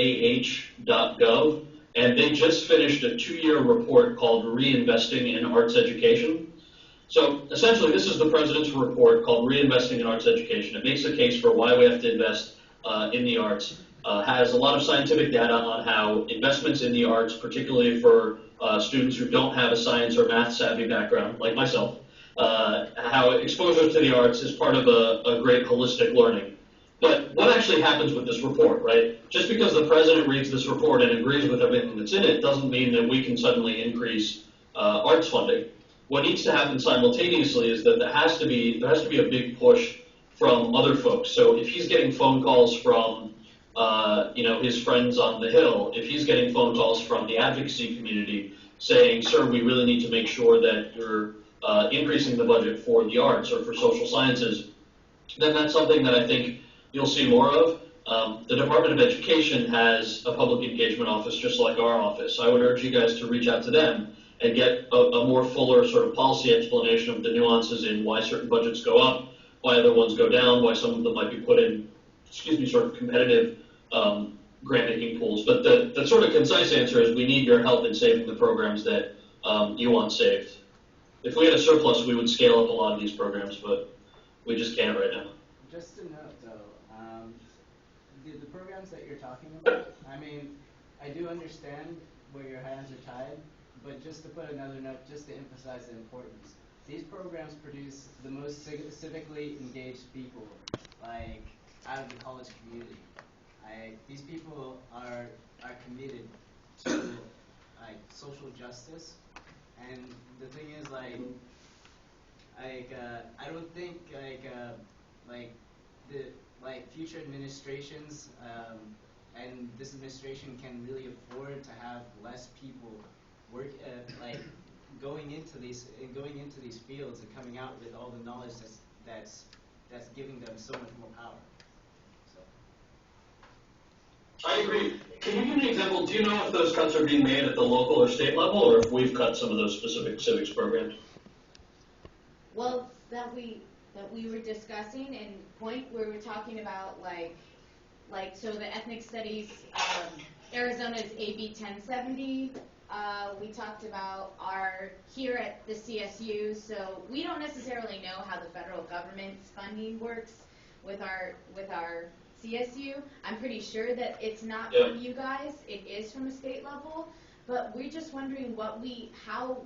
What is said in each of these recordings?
arts.ah.gov, and they just finished a 2-year report called Reinvesting in Arts Education. So essentially, this is the president's report called Reinvesting in Arts Education. It makes a case for why we have to invest in the arts, has a lot of scientific data on how investments in the arts, particularly for students who don't have a science or math savvy background, like myself, how exposure to the arts is part of a great holistic learning. But what actually happens with this report, right? Just because the president reads this report and agrees with everything that's in it doesn't mean that we can suddenly increase arts funding. What needs to happen simultaneously is that there has to be a big push from other folks. So if he's getting phone calls from his friends on the Hill, if he's getting phone calls from the advocacy community saying, sir, we really need to make sure that you're increasing the budget for the arts or for social sciences, then that's something that I think you'll see more of. The Department of Education has a public engagement office just like our office. I would urge you guys to reach out to them and get a more fuller sort of policy explanation of the nuances in why certain budgets go up, why other ones go down, why some of them might be put in, sort of competitive grant-making pools. But the sort of concise answer is we need your help in saving the programs that you want saved. If we had a surplus, we would scale up a lot of these programs, but we just can't right now. Just to note, though, the programs that you're talking about, I mean, I do understand where your hands are tied, but just to put another note, just to emphasize the importance, these programs produce the most civically engaged people, like, out of the college community. These people are committed to, like, social justice, and the thing is, I don't think, future administrations and this administration can really afford to have less people work going into these fields and coming out with all the knowledge that's giving them so much more power. So. I agree. Can you give an example? Do you know if those cuts are being made at the local or state level, or if we've cut some of those specific civics programs? Well, that we were discussing in point where we're talking about so the ethnic studies, Arizona's AB 1070. We talked about here at the CSU, so we don't necessarily know how the federal government's funding works with our CSU. I'm pretty sure that it's not from you guys, it is from a state level, but we're just wondering how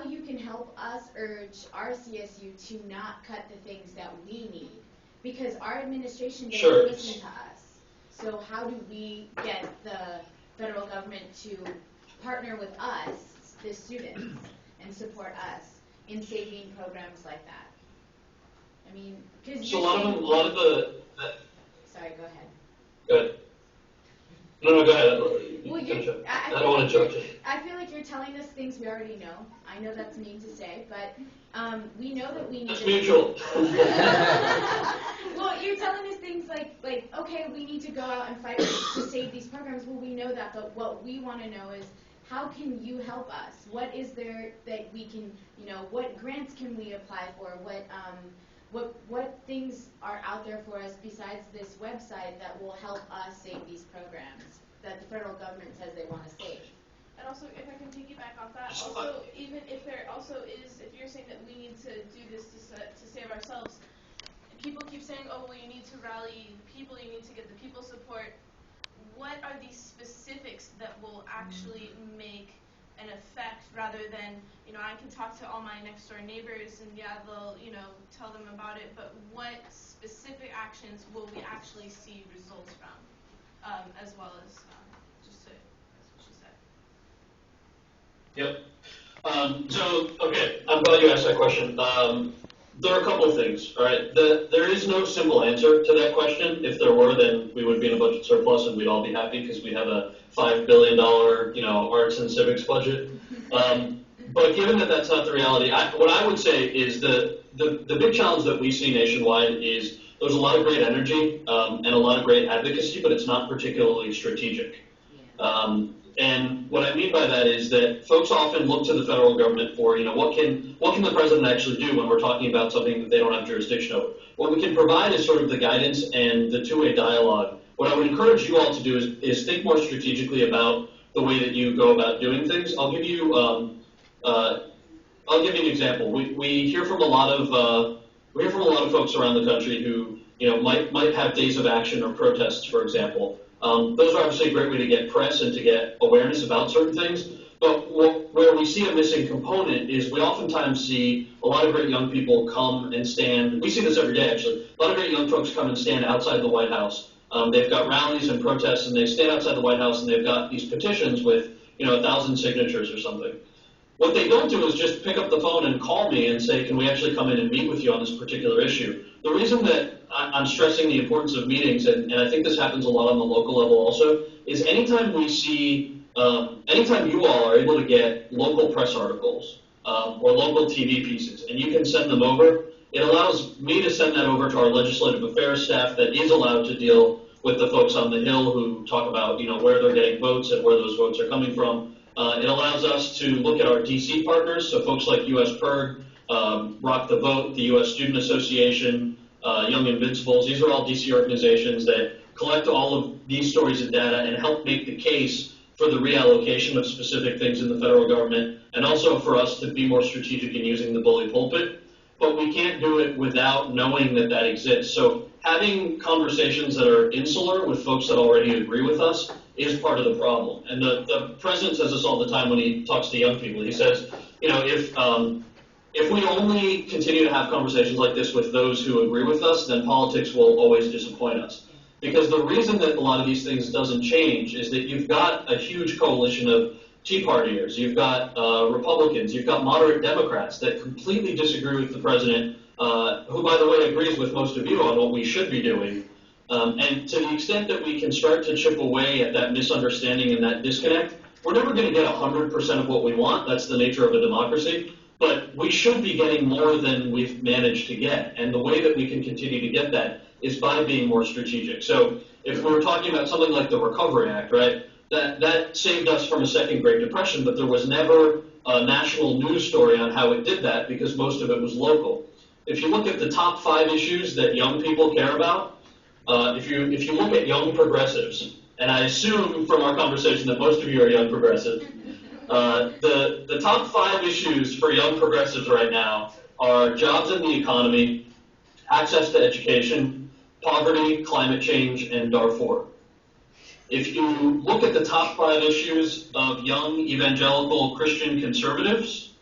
you can help us urge our CSU to not cut the things that we need, because our administration doesn't listen to us. So how do we get the federal government to partner with us, the students, and support us in saving programs like that? I mean, because so a lot of the. Sorry, go ahead. Go ahead. No, go ahead. Well, I don't want to judge it. I feel like you're telling us things we already know. I know that's mean to say, but we know that we need. It's mutual. Well, you're telling us things like okay, we need to go out and fight to save these programs. Well, we know that, but what we want to know is how can you help us? What is there that we can, what grants can we apply for? What things are out there for us besides this website that will help us save these programs that the federal government says they want to save? And also, if I can piggyback off that, also, even if there also is, if you're saying that we need to do this to save ourselves, people keep saying, oh, well, you need to rally people, you need to get the people support. What are these specifics that will actually make an effect rather than, I can talk to all my next door neighbors and they'll, tell them about it, but what specific actions will we actually see results from, as well as just to, that's what she said. Yep. Okay, I'm glad you asked that question. There are a couple of things, all right? There is no simple answer to that question. If there were, then we would be in a budget surplus and we'd all be happy because we'd have a $5 billion, arts and civics budget. But given that that's not the reality, what I would say is the big challenge that we see nationwide is there's a lot of great energy and a lot of great advocacy, but it's not particularly strategic. And what I mean by that is that folks often look to the federal government for, what can the president actually do when we're talking about something that they don't have jurisdiction over? What we can provide is sort of the guidance and the two-way dialogue What I would encourage you all to do is think more strategically about the way that you go about doing things. I'll give you an example. We hear from a lot of folks around the country who might have days of action or protests, for example. Those are obviously a great way to get press and to get awareness about certain things. But where we see a missing component is we oftentimes see a lot of great young people come and stand. We see this every day, actually. A lot of great young folks come and stand outside the White House. They've got rallies and protests, and they stand outside the White House, and they've got these petitions with 1,000 signatures or something. What they don't do is just pick up the phone and call me and say, can we actually come in and meet with you on this particular issue? The reason that I'm stressing the importance of meetings, and I think this happens a lot on the local level also, is anytime you all are able to get local press articles or local TV pieces, and you can send them over, it allows me to send that over to our legislative affairs staff that is allowed to deal with the folks on the Hill who talk about where they're getting votes and where those votes are coming from. It allows us to look at our DC partners, so folks like US PIRG, Rock the Vote, the US Student Association, Young Invincibles. These are all DC organizations that collect all of these stories and data and help make the case for the reallocation of specific things in the federal government, and also for us to be more strategic in using the bully pulpit. But we can't do it without knowing that that exists. So having conversations that are insular with folks that already agree with us is part of the problem. And the president says this all the time when he talks to young people. He says, if we only continue to have conversations like this with those who agree with us, then politics will always disappoint us. Because the reason that a lot of these things doesn't change is that you've got a huge coalition of Tea Partiers, you've got Republicans, you've got moderate Democrats that completely disagree with the president, who, by the way, agrees with most of you on what we should be doing. And to the extent that we can start to chip away at that misunderstanding and that disconnect, we're never going to get 100% of what we want. That's the nature of a democracy. But we should be getting more than we've managed to get. And the way that we can continue to get that is by being more strategic. So if we're talking about something like the Recovery Act, right, that saved us from a second Great Depression, but there was never a national news story on how it did that because most of it was local. If you look at the top 5 issues that young people care about, if you look at young progressives, and I assume from our conversation that most of you are young progressives, the top 5 issues for young progressives right now are jobs in the economy, access to education, poverty, climate change, and Darfur. If you look at the top 5 issues of young evangelical Christian conservatives,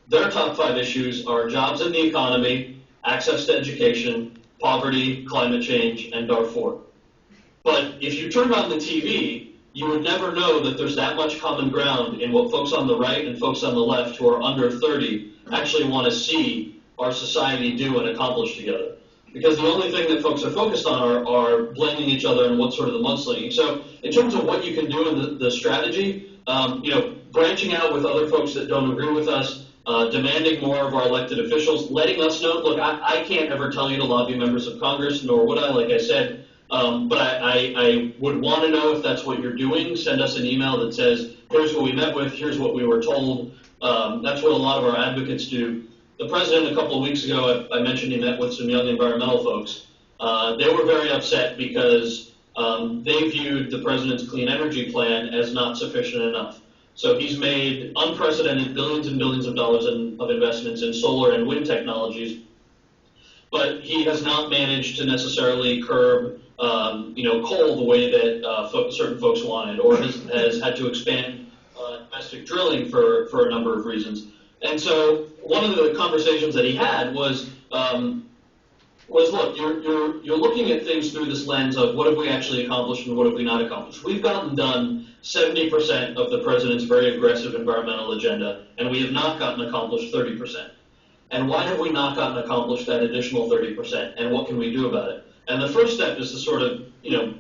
their top 5 issues are jobs in the economy, access to education, poverty, climate change, and Darfur. But if you turned on the TV, you would never know that there's that much common ground in what folks on the right and folks on the left who are under 30 actually want to see our society do and accomplish together. Because the only thing that folks are focused on are blaming each other and what's sort of the mudslinging. So in terms of what you can do in the strategy, branching out with other folks that don't agree with us, demanding more of our elected officials, letting us know, look, I can't ever tell you to lobby members of Congress, nor would I, like I said, but I would want to know if that's what you're doing. Send us an email that says, here's what we met with, here's what we were told. That's what a lot of our advocates do. The president, a couple of weeks ago, I mentioned he met with some young environmental folks. They were very upset because they viewed the president's clean energy plan as not sufficient enough. So he's made unprecedented billions and billions of dollars of investments in solar and wind technologies, but he has not managed to necessarily curb coal the way that certain folks wanted, or has had to expand domestic drilling for a number of reasons. And so one of the conversations that he had was look, you're looking at things through this lens of what have we actually accomplished and what have we not accomplished. We've gotten done 70% of the president's very aggressive environmental agenda, and we have not gotten accomplished 30%. And why have we not gotten accomplished that additional 30%, and what can we do about it? And the first step is to sort of,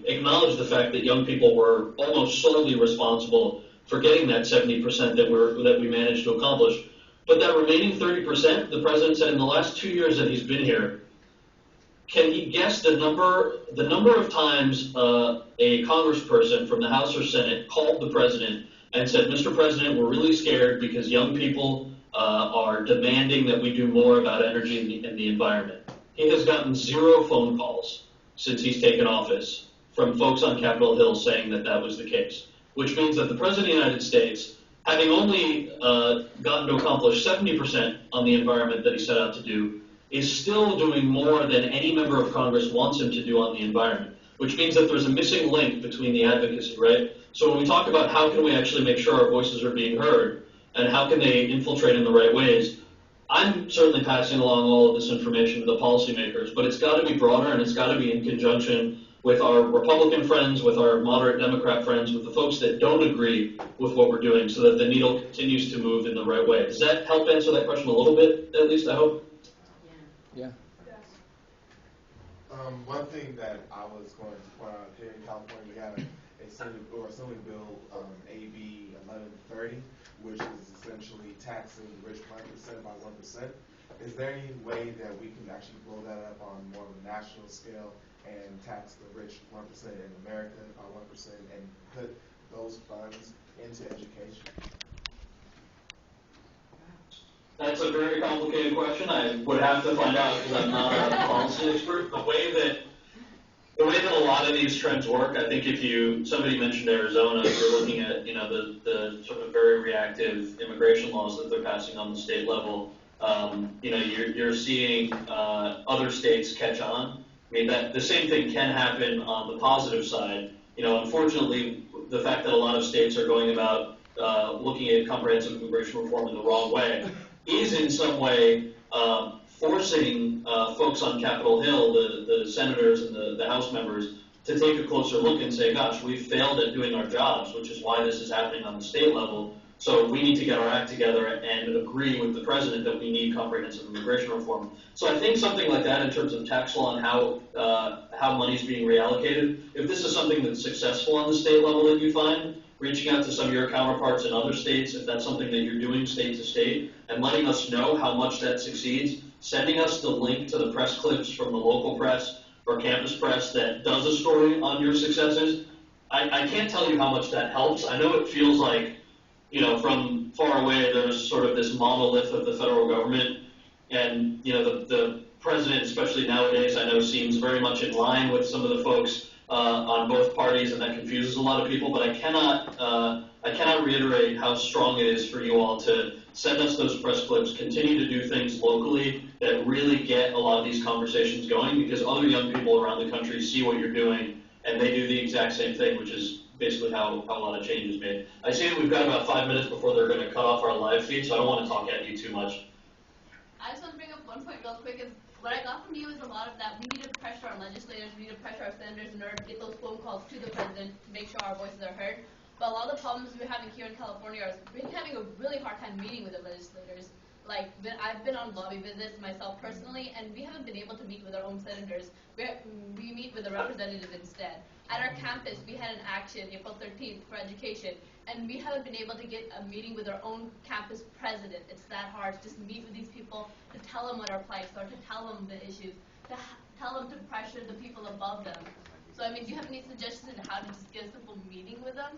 acknowledge the fact that young people were almost solely responsible for getting that 70% that we managed to accomplish. But that remaining 30%, the president said in the last 2 years that he's been here, can he guess the number of times a congressperson from the House or Senate called the president and said, Mr. President, we're really scared because young people are demanding that we do more about energy and the environment. He has gotten 0 phone calls since he's taken office from folks on Capitol Hill saying that that was the case, which means that the President of the United States, having only gotten to accomplish 70% on the environment that he set out to do, is still doing more than any member of Congress wants him to do on the environment, which means that there's a missing link between the advocacy, right? So when we talk about how can we actually make sure our voices are being heard and how can they infiltrate in the right ways, I'm certainly passing along all of this information to the policymakers, but it's got to be broader and it's got to be in conjunction with our Republican friends, with our moderate Democrat friends, with the folks that don't agree with what we're doing so that the needle continues to move in the right way. Does that help answer that question a little bit, at least, I hope? Yeah. One thing that I was going to point out here in California, we had a Senate or Assembly bill, AB 1130, which is essentially taxing the rich 1% by 1%. Is there any way that we can actually blow that up on more of a national scale and tax the rich 1% in America by 1% and put those funds into education? That's a very complicated question. I would have to find out because I'm not a policy expert. The way that a lot of these trends work, I think somebody mentioned Arizona, if you're looking at, the sort of very reactive immigration laws that they're passing on the state level, you're seeing other states catch on. I mean, the same thing can happen on the positive side. Unfortunately, the fact that a lot of states are going about looking at comprehensive immigration reform in the wrong way is in some way forcing folks on Capitol Hill, the senators and the House members, to take a closer look and say, gosh, we've failed at doing our jobs, which is why this is happening on the state level. So we need to get our act together and agree with the president that we need comprehensive immigration reform. So I think something like that in terms of tax law and how money is being reallocated, if this is something that's successful on the state level that you find, reaching out to some of your counterparts in other states, if that's something that you're doing state to state, and letting us know how much that succeeds, sending us the link to the press clips from the local press or campus press that does a story on your successes, I can't tell you how much that helps. I know it feels like, from far away there's sort of this monolith of the federal government, and, the president, especially nowadays, I know seems very much in line with some of the folks on both parties, and that confuses a lot of people. But I cannot reiterate how strong it is for you all to send us those press clips, continue to do things locally that really get a lot of these conversations going, because other young people around the country see what you're doing, and they do the exact same thing, which is basically how a lot of change is made. I see that we've got about 5 minutes before they're going to cut off our live feed, so I don't want to talk at you too much. I just want to bring up one point real quick. Is what I got from you is a lot of that we need to pressure our legislators, we need to pressure our senators in order to get those phone calls to the president to make sure our voices are heard. But a lot of the problems we're having here in California are we're having a really hard time meeting with the legislators. Like, I've been on lobby visits myself personally, and we haven't been able to meet with our own senators. We meet with the representatives instead. At our campus, we had an action April 13th for education, and we haven't been able to get a meeting with our own campus president. It's that hard to just meet with these people, to tell them what our plights are, to tell them the issues, to tell them to pressure the people above them. So, I mean, do you have any suggestions on how to just get a simple meeting with them?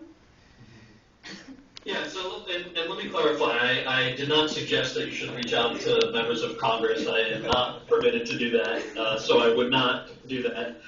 Yeah, so, and let me clarify, I did not suggest that you should reach out to members of Congress. I am not permitted to do that, so I would not do that.